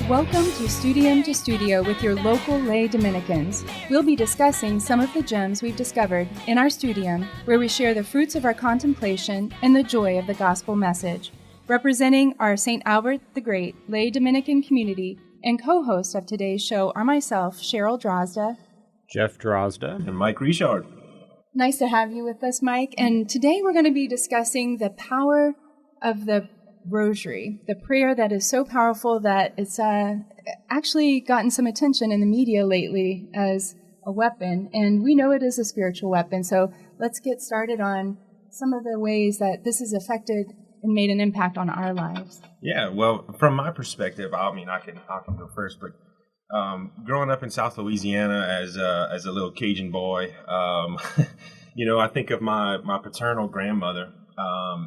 Welcome to Studio with your local lay Dominicans. We'll be discussing some of the gems we've discovered in our studium, where we share the fruits of our contemplation and the joy of the gospel message. Representing our St. Albert the Great lay Dominican community and co-hosts of today's show are myself, Cheryl Drozda, Jeff Drozda, and Mike Richard. Nice to have you with us, Mike. And today we're going to be discussing the power of the Rosary, the prayer that is so powerful that it's actually gotten some attention in the media lately as a weapon, and we know it is a spiritual weapon. So let's get started on some of the ways that this has affected and made an impact on our lives. Yeah, well, from my perspective, I can go first, but growing up in South Louisiana as a little Cajun boy, I think of my paternal grandmother.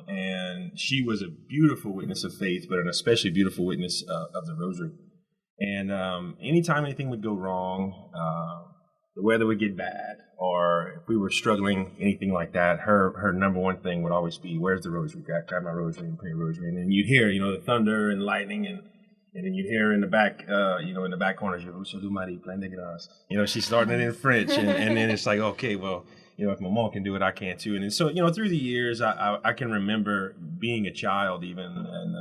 And she was a beautiful witness of faith, but an especially beautiful witness of the Rosary. And anytime anything would go wrong, the weather would get bad, or if we were struggling, anything like that, her number one thing would always be, "Where's the Rosary? Grab my Rosary and pray a Rosary." And then you'd hear, the thunder and lightning, and then you'd hear in the back, in the back corner, she's starting it in French, and then it's like, okay, well, if my mom can do it, I can too. And so, through the years, I can remember being a child even, and,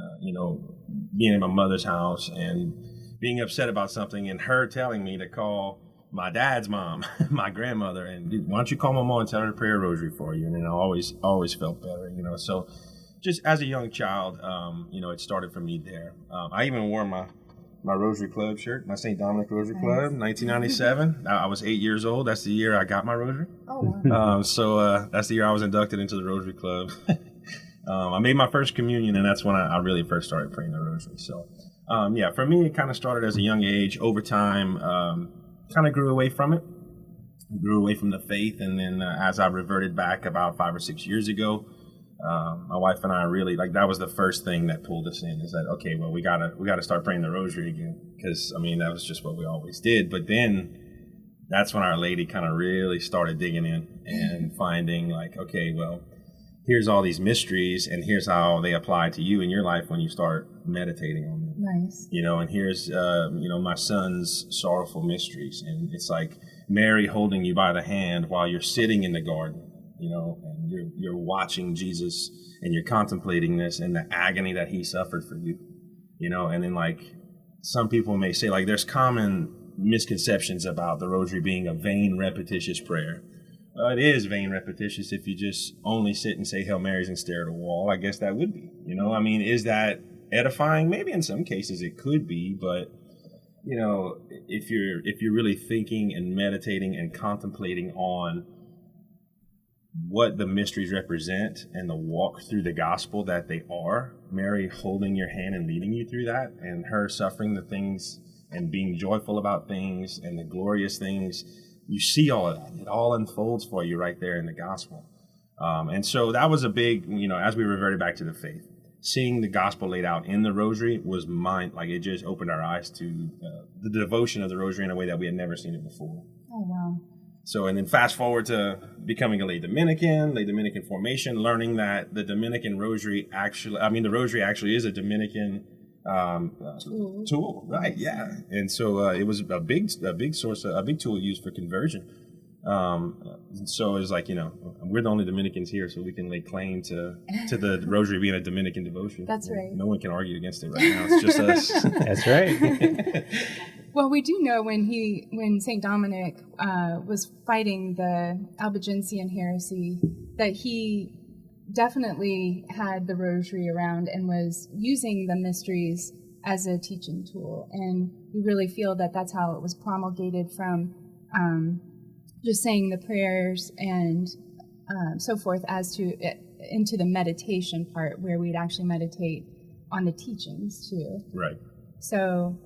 being in my mother's house and being upset about something, and her telling me to call my dad's mom, my grandmother, and why don't you call my mom and tell her to pray a rosary for you? And then I always felt better, So just as a young child, it started for me there. I even wore my Rosary Club shirt, my St. Dominic Rosary Club, 1997. I was 8 years old. That's the year I got my rosary. Oh, wow. So that's the year I was inducted into the Rosary Club. I made my first communion, and that's when I really first started praying the rosary. So, for me, it kind of started as a young age. Over time, kind of grew away from it, grew away from the faith, and then as I reverted back about 5 or 6 years ago, my wife and I really, that was the first thing that pulled us in, is that, okay, well, we gotta start praying the rosary again, because, that was just what we always did. But then that's when Our Lady kind of really started digging in and finding, okay, well, here's all these mysteries, and here's how they apply to you in your life when you start meditating on them. Nice. And here's, my son's sorrowful mysteries, and it's like Mary holding you by the hand while you're sitting in the garden, and you're watching Jesus, and you're contemplating this and the agony that he suffered for you, and then some people may say, there's common misconceptions about the rosary being a vain, repetitious prayer. It is vain, repetitious if you just only sit and say Hail Marys and stare at a wall. I guess that would be, is that edifying? Maybe in some cases it could be, but if you're really thinking and meditating and contemplating on what the mysteries represent and the walk through the gospel that they are, Mary holding your hand and leading you through that, and her suffering the things and being joyful about things and the glorious things, you see all of that. It all unfolds for you right there in the gospel. And so that was a big, as we reverted back to the faith, seeing the gospel laid out in the rosary was it just opened our eyes to the devotion of the rosary in a way that we had never seen it before. Oh, wow. So, and then fast forward to becoming a lay Dominican formation, learning that the Dominican rosary the rosary actually is a Dominican tool, right? Yeah. And so it was a big tool used for conversion. So it's we're the only Dominicans here, so we can lay claim to the rosary being a Dominican devotion. That's right. No one can argue against it right now. It's just us. That's right. Well, we do know when St. Dominic was fighting the Albigensian heresy, that he definitely had the rosary around and was using the mysteries as a teaching tool. And we really feel that that's how it was promulgated, from just saying the prayers and so forth, as to into the meditation part, where we'd actually meditate on the teachings too. Right. So.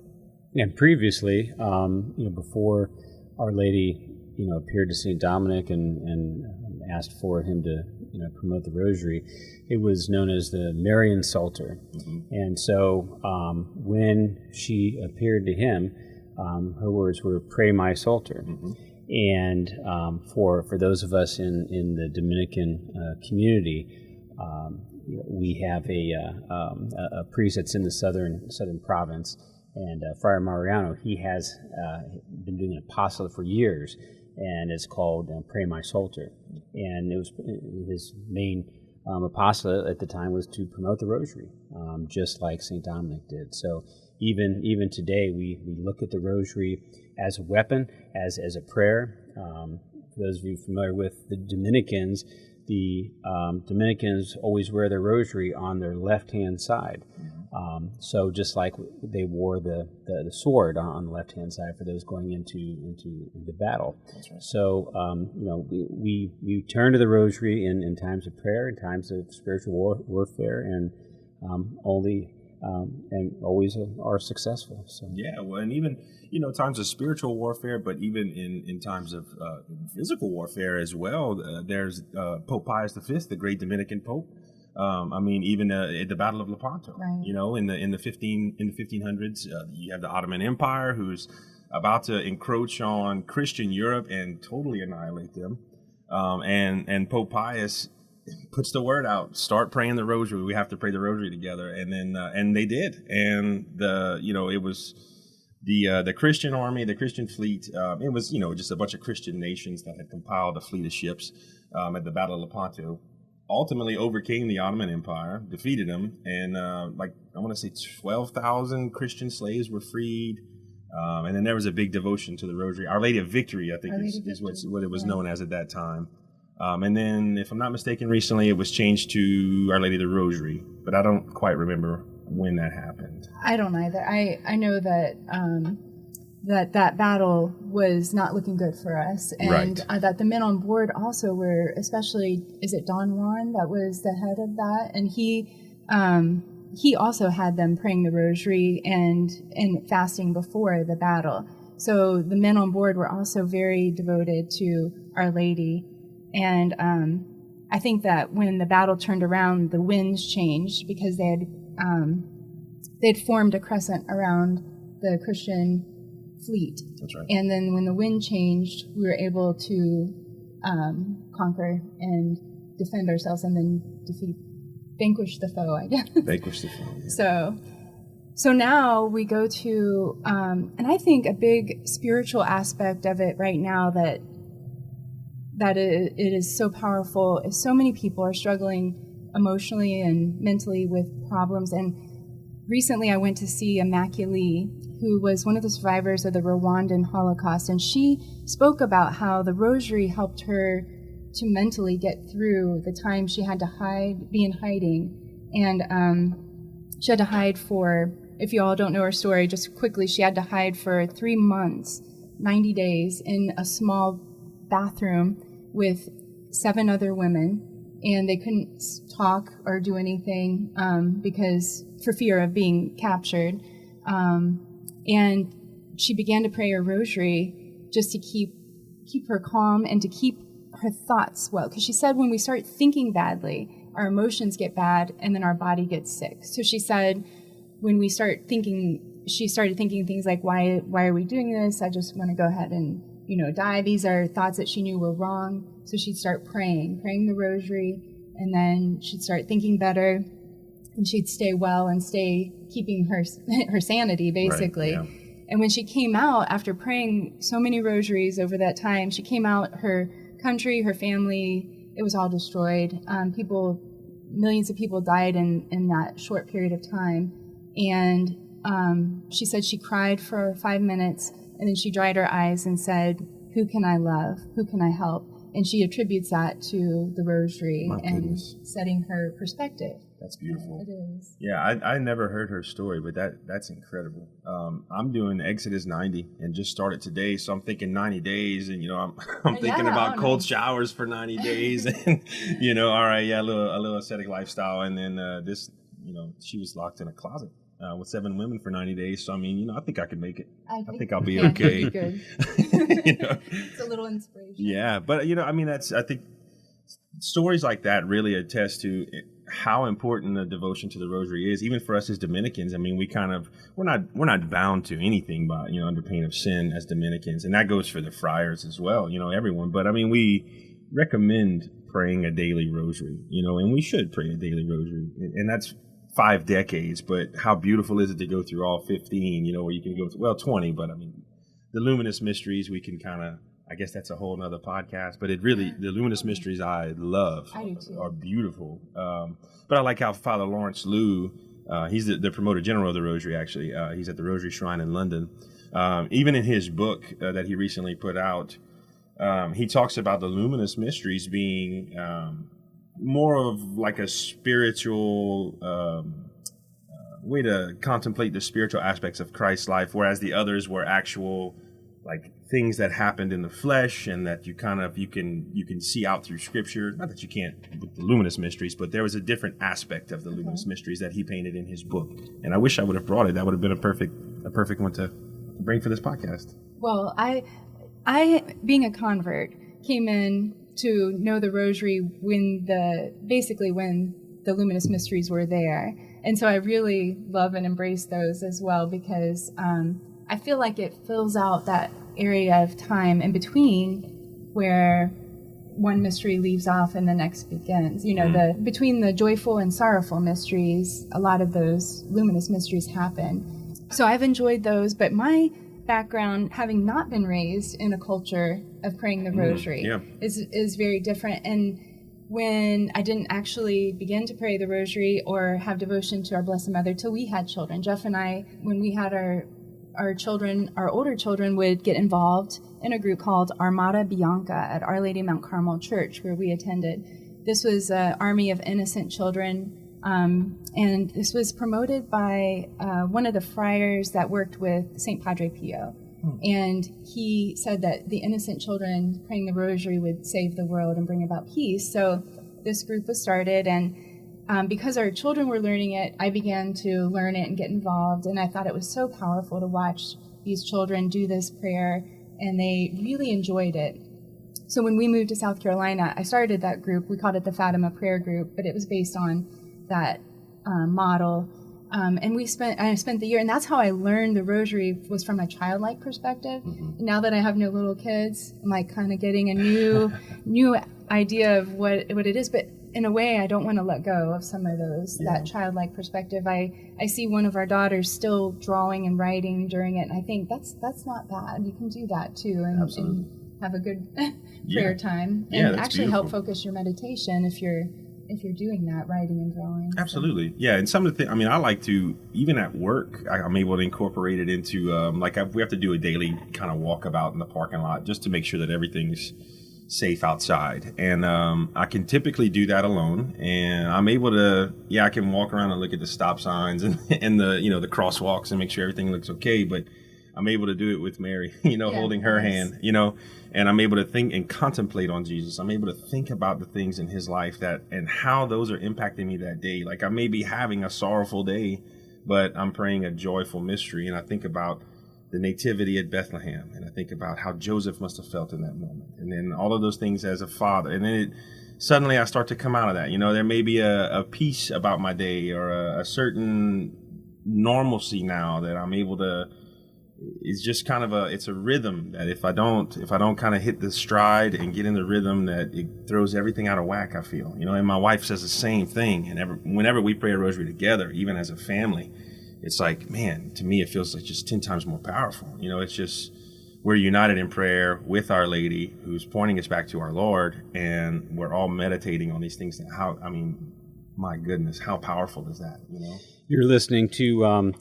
And previously, before Our Lady, appeared to St. Dominic and asked for him to, promote the rosary, it was known as the Marian Psalter. Mm-hmm. And so when she appeared to him, her words were, "Pray my Psalter." Mm-hmm. And for those of us in the Dominican community, we have a priest that's in the southern province, And Friar Mariano, he has been doing an apostolate for years, and it's called Pray My Psalter. And it was his main apostolate at the time was to promote the Rosary, just like St. Dominic did. So even today, we look at the Rosary as a weapon, as a prayer. For those of you familiar with the Dominicans always wear their Rosary on their left-hand side. So just like they wore the sword on the left-hand side for those going into battle. That's right. So, we turn to the Rosary in times of prayer, in times of spiritual warfare, and always are successive. So. Yeah, well, and even, times of spiritual warfare, but even in times of physical warfare as well, there's Pope Pius V, the great Dominican Pope. Even at the Battle of Lepanto, right. In the 1500s, you have the Ottoman Empire, who's about to encroach on Christian Europe and totally annihilate them. And Pope Pius puts the word out: start praying the Rosary. We have to pray the Rosary together. And then and they did. And it was the Christian army, the Christian fleet. It was just a bunch of Christian nations that had compiled a fleet of ships at the Battle of Lepanto. Ultimately overcame the Ottoman Empire, defeated them, and I want to say 12,000 Christian slaves were freed. And then there was a big devotion to the Rosary. Our Lady of Victory, I think, is what it was known as at that time. And then, if I'm not mistaken, recently it was changed to Our Lady of the Rosary, but I don't quite remember when that happened. I don't either. I know that that battle was not looking good for us, and right. That the men on board also were, especially, is it Don Juan that was the head of that, and he also had them praying the Rosary and fasting before the battle. So the men on board were also very devoted to Our Lady, and I think that when the battle turned around, the winds changed because they'd formed a crescent around the Christian fleet. That's right. And then when the wind changed, we were able to conquer and defend ourselves, and then vanquish the foe, I guess. Vanquish the foe. Yeah. So now we go to, and I think a big spiritual aspect of it right now that it is so powerful is so many people are struggling emotionally and mentally with problems. And recently I went to see Immaculée, who was one of the survivors of the Rwandan Holocaust, and she spoke about how the Rosary helped her to mentally get through the time she had to be in hiding. And she had to hide for, if you all don't know her story, just quickly, she had to hide for 3 months, 90 days, in a small bathroom with 7 other women, and they couldn't talk or do anything because for fear of being captured. And she began to pray her Rosary just to keep her calm and to keep her thoughts well. Because she said when we start thinking badly, our emotions get bad and then our body gets sick. So she said when we start thinking, she started thinking things like, why are we doing this? I just want to go ahead and, die. These are thoughts that she knew were wrong. So she'd start praying the Rosary, and then she'd start thinking better, and she'd stay well and stay keeping her sanity, basically. Right, yeah. And when she came out, after praying so many rosaries over that time, she came out, her country, her family, it was all destroyed. Millions of people died in that short period of time. And she said she cried for 5 minutes, and then she dried her eyes and said, "Who can I love? Who can I help?" And she attributes that to the Rosary and setting her perspective. That's beautiful. It is. Yeah, I never heard her story, but that's incredible. I'm doing Exodus 90 and just started today, so I'm thinking 90 days, and I'm thinking about cold showers for 90 days, and all right, yeah, a little ascetic lifestyle, and then this, she was locked in a closet with 7 women for 90 days. So I mean, I think I could make it. I think I'll be okay. You'll be good. It's a little inspiration. Yeah, but I think stories like that really attest to how important the devotion to the Rosary is, even for us as Dominicans. I mean, we're not bound to anything by under pain of sin as Dominicans, and that goes for the friars as well. Everyone. But I mean, we recommend praying a daily Rosary. And we should pray a daily Rosary, and that's 5 decades, but how beautiful is it to go through all 15, where you can go through, 20, but I mean, the luminous mysteries, we can kind of, I guess that's a whole nother podcast, but the luminous mysteries I love are beautiful. But I like how Father Lawrence Liu, he's the promoter general of the Rosary, actually. He's at the Rosary Shrine in London. Even in his book that he recently put out, he talks about the luminous mysteries being more of like a spiritual way to contemplate the spiritual aspects of Christ's life, whereas the others were actual like things that happened in the flesh, and that you can see out through Scripture. Not that you can't with the luminous mysteries, but there was a different aspect of the luminous mysteries that he painted in his book. And I wish I would have brought it. That would have been a perfect one to bring for this podcast. Well, I being a convert, came in to know the Rosary when the luminous mysteries were there, and so I really love and embrace those as well, because I feel like it fills out that area of time in between where one mystery leaves off and the next begins. Between the joyful and sorrowful mysteries, a lot of those luminous mysteries happen. So I've enjoyed those, but my background, having not been raised in a culture of praying the Rosary, is very different. And when I didn't actually begin to pray the Rosary or have devotion to our Blessed Mother till we had children, Jeff and I, when we had our children, our older children would get involved in a group called Armada Bianca at Our Lady Mount Carmel Church, where we attended. This was an army of innocent children, and this was promoted by one of the friars that worked with St. Padre Pio. And he said that the innocent children praying the Rosary would save the world and bring about peace. So this group was started, and because our children were learning it, I began to learn it and get involved, and I thought it was so powerful to watch these children do this prayer, and they really enjoyed it. So when we moved to South Carolina, I started that group. We called it the Fatima Prayer Group, but it was based on that model. And I spent the year, and that's how I learned the Rosary, was from a childlike perspective. Now that I have no little kids, I'm like kind of getting a new idea of what it is, but in a way, I don't want to let go of some of that childlike perspective. I see one of our daughters still drawing and writing during it, and I think that's not bad. You can do that too, and have a good prayer time, and actually beautiful. Help focus your meditation if you're doing that, writing and drawing. Absolutely, yeah. And some of the things, I like to, even at work, I'm able to incorporate it into we have to do a daily kind of walkabout in the parking lot just to make sure that everything's safe outside, and I can typically do that alone, and I'm able to I can walk around and look at the stop signs and the crosswalks and make sure everything looks okay, but I'm able to do it with Mary, holding her hand, and I'm able to think and contemplate on Jesus. I'm able to think about the things in his life and how those are impacting me that day. Like I may be having a sorrowful day, but I'm praying a joyful mystery, and I think about the nativity at Bethlehem, and I think about how Joseph must have felt in that moment, and then all of those things as a father, and then suddenly I start to come out of that. There may be a peace about my day, or a certain normalcy now that I'm able to. It's just kind of it's a rhythm that if I don't kind of hit the stride and get in the rhythm, that it throws everything out of whack, I feel. And my wife says the same thing, and whenever we pray a rosary together, even as a family, it's like, man, to me, it feels like just 10 times more powerful. It's just, we're united in prayer with Our Lady, who's pointing us back to our Lord, and we're all meditating on these things. My goodness, how powerful is that, You're listening to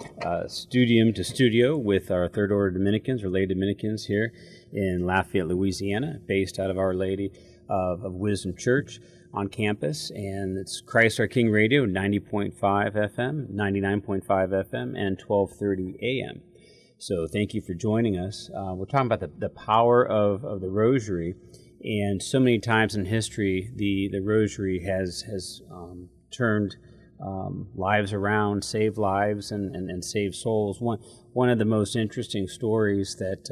Studium to Studio with our Third Order Dominicans, or lay Dominicans here in Lafayette, Louisiana, based out of Our Lady of Wisdom Church on campus, and it's Christ Our King Radio, 90.5 FM, 99.5 FM, and 1230 AM. So thank you for joining us. We're talking about the power of the Rosary, and so many times in history, the Rosary has turned lives around, saved lives, and saved souls. One of the most interesting stories that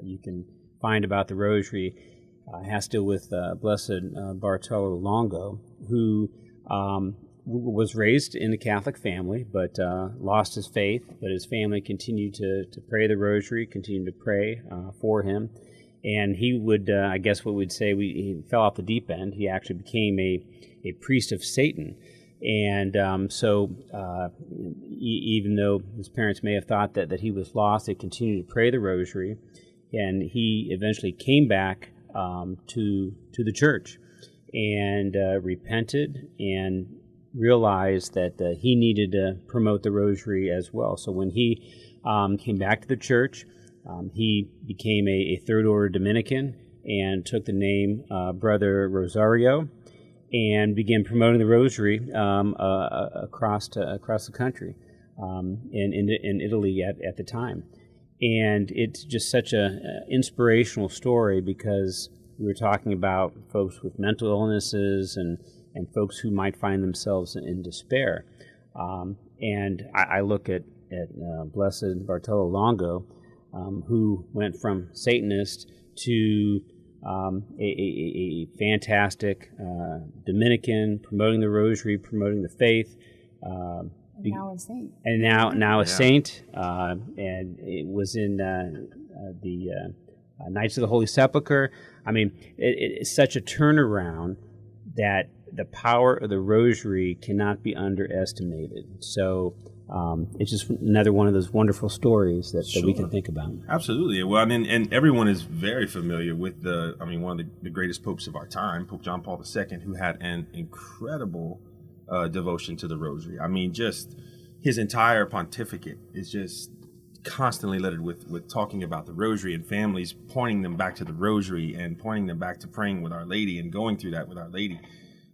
you can find about the Rosary has to do with Blessed Bartolo Longo, who was raised in a Catholic family, but lost his faith. But his family continued to pray the Rosary, continued to pray for him. And he would, I guess what we'd say, he fell off the deep end. He actually became a priest of Satan. And even though his parents may have thought that he was lost, they continued to pray the rosary, and he eventually came back to the church and repented and realized that he needed to promote the rosary as well. So when he came back to the church, he became a third order Dominican and took the name Brother Rosario, and began promoting the rosary across the country, in Italy at the time. And it's just such an inspirational story, because we were talking about folks with mental illnesses and folks who might find themselves in despair. And I look at Blessed Bartolo Longo, who went from Satanist to a fantastic Dominican, promoting the rosary, promoting the faith. Now a saint. And now a saint. And it was in the Knights of the Holy Sepulchre. I mean, it's such a turnaround that the power of the rosary cannot be underestimated. So it's just another one of those wonderful stories that we can think about. Absolutely. Well, I mean, and everyone is very familiar with one of the greatest popes of our time, Pope John Paul II, who had an incredible devotion to the rosary. I mean, just his entire pontificate is just constantly littered with talking about the rosary, and families pointing them back to the rosary and pointing them back to praying with Our Lady and going through that with Our Lady.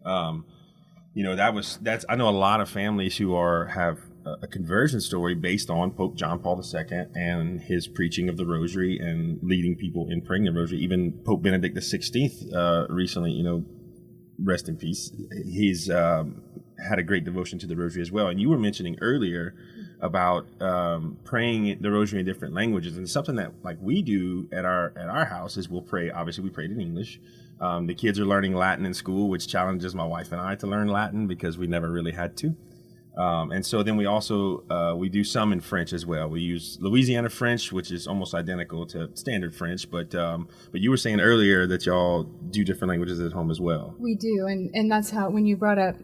That's I know a lot of families who have a conversion story based on Pope John Paul II and his preaching of the rosary and leading people in praying the rosary. Even Pope Benedict XVI recently, rest in peace, he's had a great devotion to the rosary as well. And you were mentioning earlier about praying the rosary in different languages, and something that we do at our house is we prayed in English. The kids are learning Latin in school, which challenges my wife and I to learn Latin because we never really had to. And so then we also we do some in French as well. We use Louisiana French, which is almost identical to standard French. But you were saying earlier that y'all do different languages at home as well. We do, and that's how, when you brought up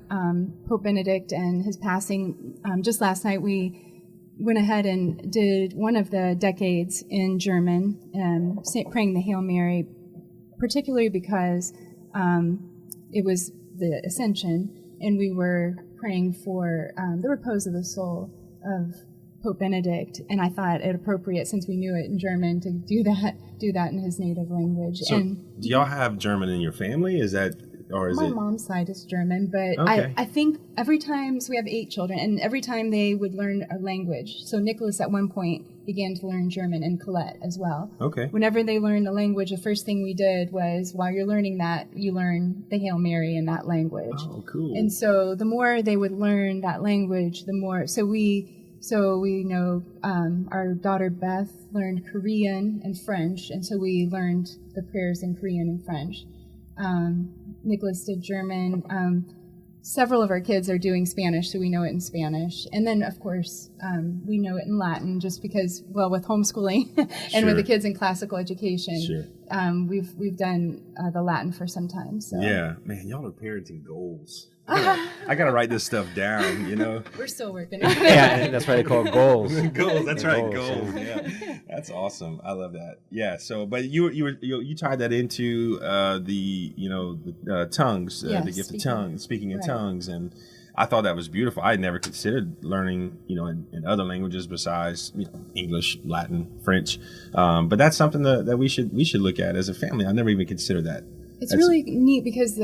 Pope Benedict and his passing, just last night we went ahead and did one of the decades in German, praying the Hail Mary, particularly because it was the Ascension, and we were praying for the repose of the soul of Pope Benedict, and I thought it appropriate, since we knew it in German, to do that in his native language. So, do y'all have German in your family? My mom's side is German, but okay. I think every time, so we have 8 children, and every time they would learn a language. So Nicholas at one point began to learn German, and Colette as well. Okay. Whenever they learned a language, the first thing we did was, while you're learning that, you learn the Hail Mary in that language. Oh, cool. And so the more they would learn that language, the more, so we know our daughter Beth learned Korean and French, and so we learned the prayers in Korean and French. Nicholas did German. Several of our kids are doing Spanish, so we know it in Spanish. And then, of course, we know it in Latin, just because, well, with homeschooling and with the kids in classical education, we've done the Latin for some time. So. Yeah, man, y'all are parenting goals. I gotta write this stuff down, We're still working on it. Yeah, that's why they call it goals. Goals, that's right, goals. Yeah, that's awesome. I love that. Yeah. So, but you tied that into the tongues, the gift of tongues, speaking in tongues, and I thought that was beautiful. I had never considered learning, in other languages besides English, Latin, French, but that's something that we should look at as a family. I never even considered that. That's really neat, because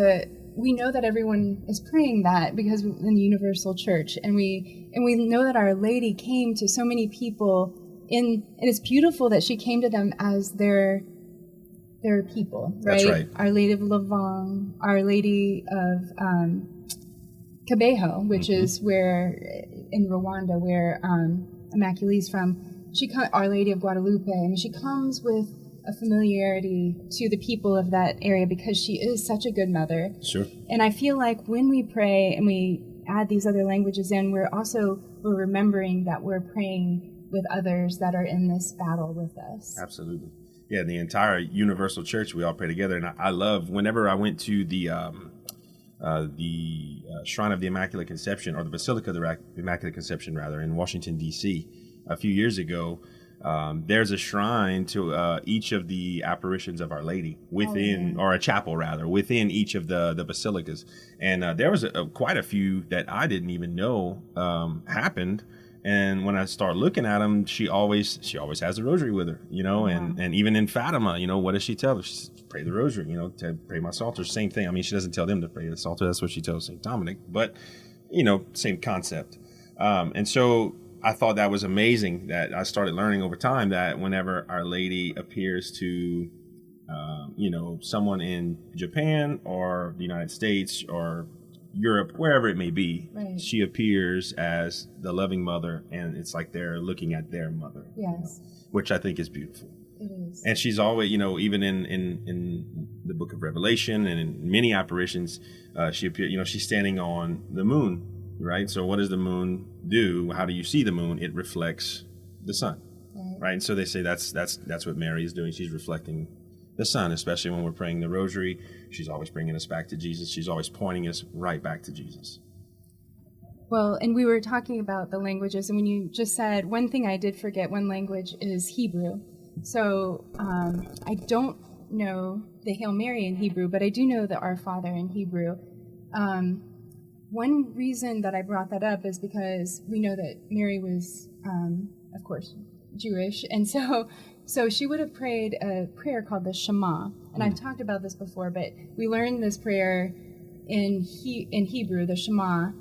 we know that everyone is praying that because in the Universal Church, and we know that Our Lady came to so many people, and it's beautiful that she came to them as their people, right? That's right. Our Lady of Lavang, Our Lady of Cabejo, which is where in Rwanda, where Immaculate's from. Our Lady of Guadalupe. I mean, she comes with a familiarity to the people of that area because she is such a good mother. Sure. And I feel like when we pray and we add these other languages in, we're remembering that we're praying with others that are in this battle with us. Absolutely. Yeah, the entire Universal Church, we all pray together. And I love, whenever I went to the the Shrine of the Immaculate Conception, or the Basilica of the Immaculate Conception, rather, in Washington, D.C. a few years ago. There's a shrine to each of the apparitions of Our Lady within, or a chapel rather, within each of the basilicas. And there was quite a few that I didn't even know happened. And when I start looking at them, she always has the rosary with her, and even in Fatima, what does she tell her? She says, pray the rosary, to pray my Psalter. Same thing. I mean, she doesn't tell them to pray the Psalter. That's what she tells St. Dominic. But, same concept. And so I thought that was amazing that I started learning over time that whenever Our Lady appears to, someone in Japan or the United States or Europe, wherever it may be, right, she appears as the loving mother, and it's like they're looking at their mother. Yes. Which I think is beautiful. It is. And she's always, even in the book of Revelation and in many apparitions, she appears, she's standing on the moon, right? So what does the moon do? How do you see the moon? It reflects the sun, right? And so they say that's what Mary is doing. She's reflecting the sun, especially when we're praying the rosary. She's always bringing us back to Jesus. She's always pointing us right back to Jesus. Well, and we were talking about the languages, and when you just said, one thing I did forget, one language is Hebrew. So I don't know the Hail Mary in Hebrew, but I do know the Our Father in Hebrew. One reason that I brought that up is because we know that Mary was, of course, Jewish, and so she would have prayed a prayer called the Shema. And I've talked about this before, but we learned this prayer in Hebrew, the Shema,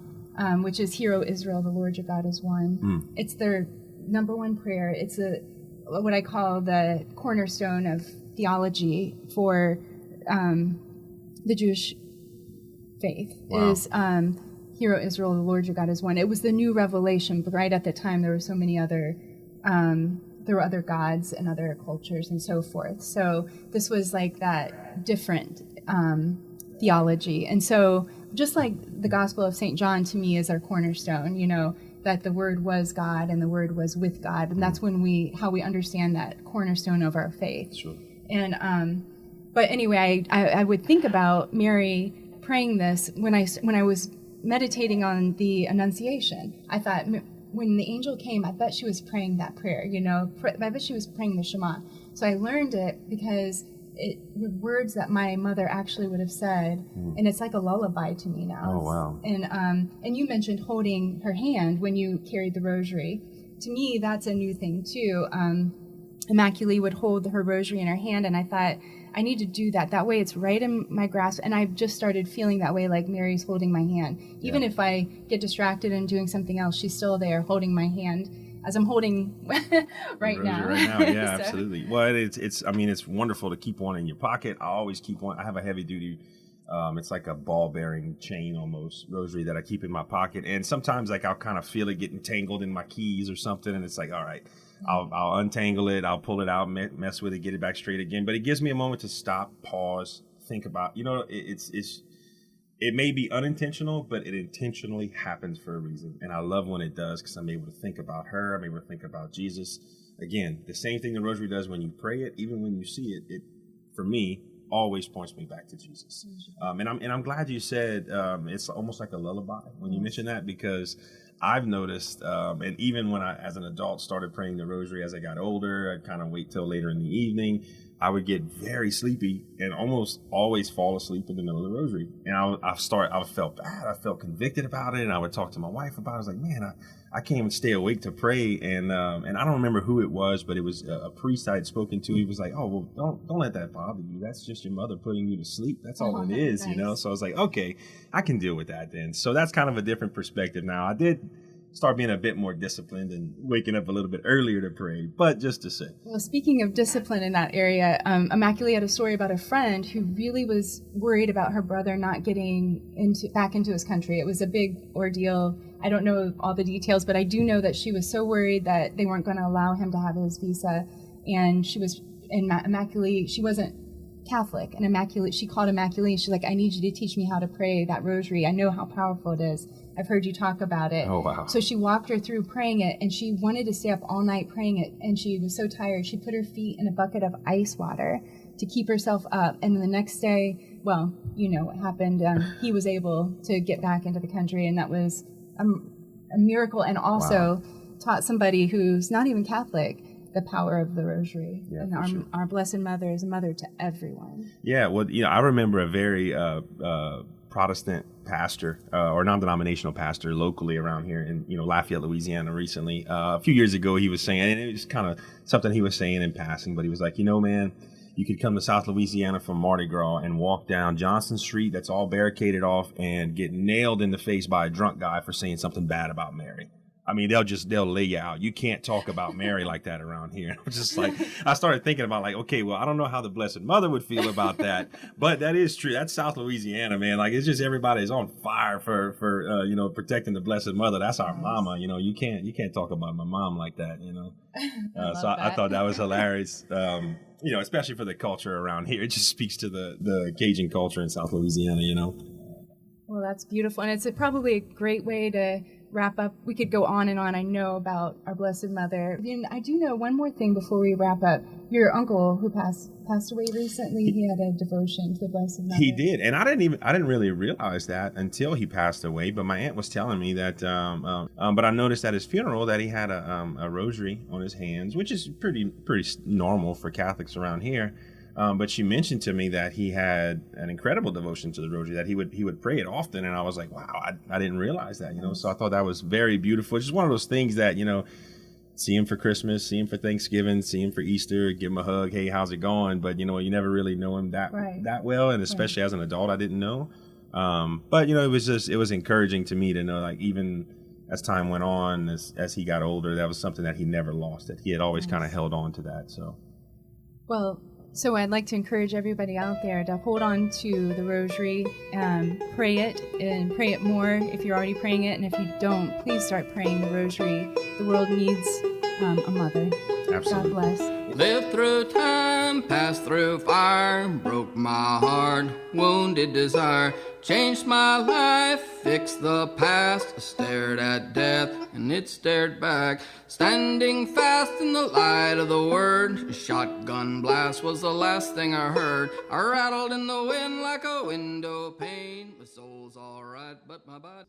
which is, Hear, O Israel, the Lord your God is one. It's their number one prayer. It's what I call the cornerstone of theology for the Jewish faith. Wow. Is Hear, O Israel, the Lord your God is one. It was the new revelation, but right at the time there were so many other there were other gods and other cultures and so forth. So this was like that different theology. And so just like the Gospel of St. John to me is our cornerstone, that the Word was God and the Word was with God. And that's how we understand that cornerstone of our faith. Sure. And but anyway, I would think about Mary praying this when I was meditating on the Annunciation. I thought, when the angel came, I bet she was praying that prayer, I bet she was praying the Shema. So I learned it because it were words that my mother actually would have said, and it's like a lullaby to me now. Oh, wow. And you mentioned holding her hand when you carried the rosary. To me, that's a new thing too. Immaculée would hold her rosary in her hand, and I thought, I need to do that. That way it's right in my grasp, and I've just started feeling that way, like Mary's holding my hand. Even if I get distracted and doing something else, she's still there holding my hand as I'm holding right now. Right now, yeah, so. Absolutely. Well, it's wonderful to keep one in your pocket. I always keep one. I have a heavy duty, it's like a ball bearing chain almost rosary that I keep in my pocket. And sometimes I'll kind of feel it getting tangled in my keys or something, and it's like, all right, I'll untangle it, I'll pull it out, mess with it, get it back straight again. But it gives me a moment to stop, pause, think about, it may be unintentional, but it intentionally happens for a reason. And I love when it does, because I'm able to think about her, I'm able to think about Jesus. Again, the same thing the rosary does when you pray it, even when you see it, it, for me, always points me back to Jesus. And I'm glad you said it's almost like a lullaby when you mention that, because I've noticed, and even when I, as an adult, started praying the rosary as I got older, I'd kind of wait till later in the evening. I would get very sleepy and almost always fall asleep in the middle of the rosary. And I felt bad. I felt convicted about it. And I would talk to my wife about it. I was like, man, I can't even stay awake to pray. And I don't remember who it was, but it was a priest I had spoken to. He was like, oh, well, don't let that bother you. That's just your mother putting you to sleep. That's all it is, nice. So I was like, okay, I can deal with that then. So that's kind of a different perspective now. I did start being a bit more disciplined and waking up a little bit earlier to pray, but just to say. Well, speaking of discipline in that area, Immaculée had a story about a friend who really was worried about her brother not getting back into his country. It was a big ordeal. I don't know all the details, but I do know that she was so worried that they weren't going to allow him to have his visa, and Immaculée, she wasn't Catholic, and immaculate. She called immaculate. She's like, I need you to teach me how to pray that rosary. I know how powerful it is. I've heard you talk about it. Oh, wow. So she walked her through praying it, and she wanted to stay up all night praying it, and she was so tired. She put her feet in a bucket of ice water to keep herself up. And then the next day, well, you know what happened. He was able to get back into the country, and that was a miracle, and also taught somebody who's not even Catholic the power of the rosary. Yeah, and our Blessed Mother is a mother to everyone. Yeah, well, you know, I remember a very Protestant pastor or non-denominational pastor locally around here in, you know, Lafayette, Louisiana recently. A few years ago, he was saying, and it was kind of something he was saying in passing, but he was like, you know, man, you could come to South Louisiana from Mardi Gras and walk down Johnson Street that's all barricaded off and get nailed in the face by a drunk guy for saying something bad about Mary. I mean, they'll lay you out. You can't talk about Mary like that around here. I'm just like, I started thinking about like, okay, well, I don't know how the Blessed Mother would feel about that, but that is true. That's South Louisiana, man. Like, it's just everybody's on fire for you know, protecting the Blessed Mother. That's our mama. You know, you can't talk about my mom like that. You know, I thought that was hilarious. You know, especially for the culture around here. It just speaks to the Cajun culture in South Louisiana. You know. Well, that's beautiful, and it's probably a great way to wrap up. We could go on and on, I know, about our Blessed Mother. And I do know one more thing before we wrap up. Your uncle who passed away recently, he had a devotion to the Blessed Mother. He did, and I didn't really realize that until he passed away. But my aunt was telling me that. But I noticed at his funeral that he had a rosary on his hands, which is pretty normal for Catholics around here. But she mentioned to me that he had an incredible devotion to the rosary, that he would pray it often. And I was like, wow, I didn't realize that, you know. So I thought that was very beautiful. It's just one of those things that, you know, see him for Christmas, see him for Thanksgiving, see him for Easter, give him a hug. Hey, how's it going? But, you know, you never really know him that well. And especially as an adult, I didn't know. But, you know, it was encouraging to me to know, like, even as time went on, as he got older, that was something that he never lost, that he had always kind of held on to that. So, well, so I'd like to encourage everybody out there to hold on to the rosary, pray it, and pray it more if you're already praying it. And if you don't, please start praying the rosary. The world needs a mother. Absolutely. God bless. Lived through time, passed through fire, broke my heart, wounded desire, changed my life, fixed the past, stared at death and it stared back, standing fast in the light of the word. A shotgun blast was the last thing I heard. I rattled in the wind like a window pane. My soul's alright, but my body...